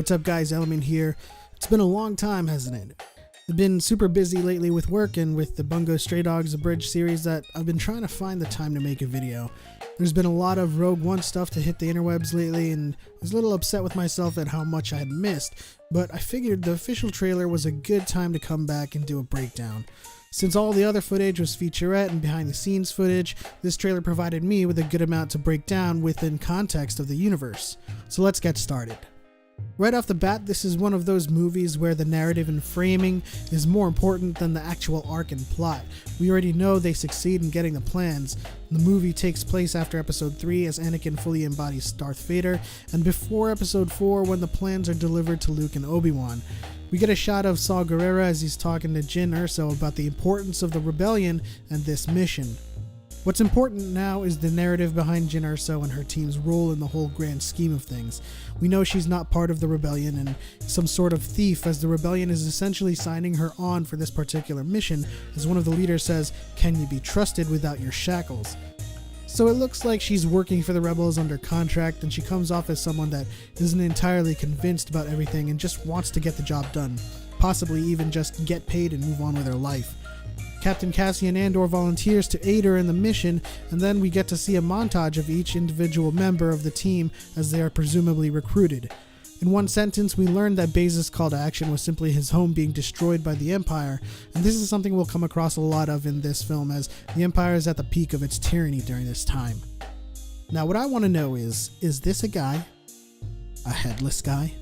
What's up guys, Element here. It's been a long time, hasn't it? I've been super busy lately with work and with the Bungo Stray Dogs Abridged series that I've been trying to find the time to make a video. There's been a lot of Rogue One stuff to hit the interwebs lately, and I was a little upset with myself at how much I had missed, but I figured the official trailer was a good time to come back and do a breakdown. Since all the other footage was featurette and behind the scenes footage, this trailer provided me with a good amount to break down within context of the universe. So let's get started. Right off the bat, this is one of those movies where the narrative and framing is more important than the actual arc and plot. We already know they succeed in getting the plans. The movie takes place after episode 3 as Anakin fully embodies Darth Vader, and before episode 4 when the plans are delivered to Luke and Obi-Wan. We get a shot of Saw Gerrera as he's talking to Jyn Erso about the importance of the rebellion and this mission. What's important now is the narrative behind Jyn Erso and her team's role in the whole grand scheme of things. We know she's not part of the rebellion and some sort of thief, as the rebellion is essentially signing her on for this particular mission, as one of the leaders says, "Can you be trusted without your shackles?" So it looks like she's working for the rebels under contract, and she comes off as someone that isn't entirely convinced about everything and just wants to get the job done, possibly even just get paid and move on with her life. Captain Cassian Andor volunteers to aid her in the mission, and then we get to see a montage of each individual member of the team as they are presumably recruited. In one sentence, we learned that Baze's call to action was simply his home being destroyed by the Empire, and this is something we'll come across a lot of in this film, as the Empire is at the peak of its tyranny during this time. Now what I want to know is this a guy? A headless guy?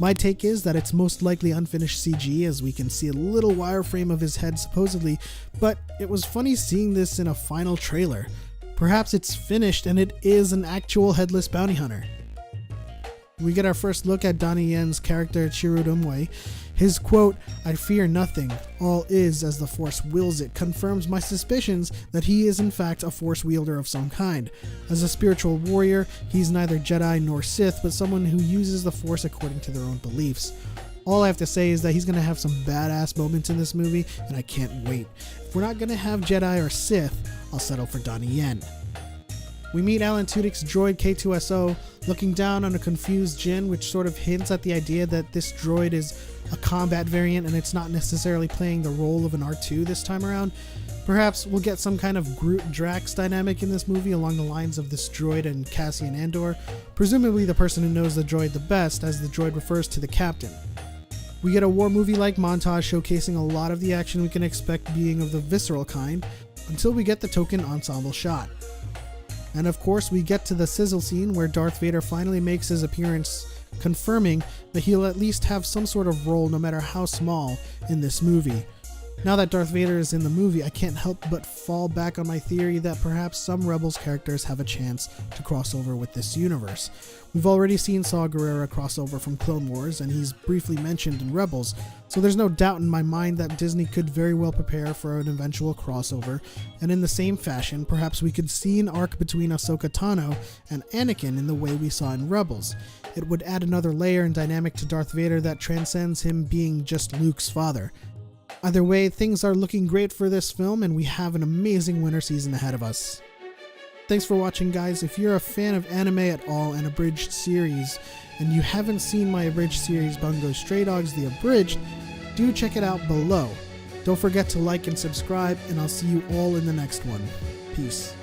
My take is that it's most likely unfinished CG, as we can see a little wireframe of his head supposedly, but it was funny seeing this in a final trailer. Perhaps it's finished and it is an actual headless bounty hunter. We get our first look at Donnie Yen's character Chirrut Îmwe. His quote, "I fear nothing, all is as the Force wills it," confirms my suspicions that he is in fact a Force wielder of some kind. As a spiritual warrior, he's neither Jedi nor Sith, but someone who uses the Force according to their own beliefs. All I have to say is that he's going to have some badass moments in this movie, and I can't wait. If we're not going to have Jedi or Sith, I'll settle for Donnie Yen. We meet Alan Tudyk's droid K2SO looking down on a confused Jyn, which sort of hints at the idea that this droid is a combat variant and it's not necessarily playing the role of an R2 this time around. Perhaps we'll get some kind of Groot-Drax dynamic in this movie along the lines of this droid and Cassian Andor, presumably the person who knows the droid the best, as the droid refers to the captain. We get a war movie-like montage showcasing a lot of the action we can expect being of the visceral kind, until we get the token ensemble shot. And of course, we get to the sizzle scene where Darth Vader finally makes his appearance, confirming that he'll at least have some sort of role, no matter how small, in this movie. Now that Darth Vader is in the movie, I can't help but fall back on my theory that perhaps some Rebels characters have a chance to cross over with this universe. We've already seen Saw Gerrera cross over from Clone Wars, and he's briefly mentioned in Rebels, so there's no doubt in my mind that Disney could very well prepare for an eventual crossover, and in the same fashion, perhaps we could see an arc between Ahsoka Tano and Anakin in the way we saw in Rebels. It would add another layer and dynamic to Darth Vader that transcends him being just Luke's father. Either way, things are looking great for this film, and we have an amazing winter season ahead of us. Thanks for watching, guys. If you're a fan of anime at all and abridged series, and you haven't seen my abridged series Bungo Stray Dogs The Abridged, do check it out below. Don't forget to like and subscribe, and I'll see you all in the next one. Peace.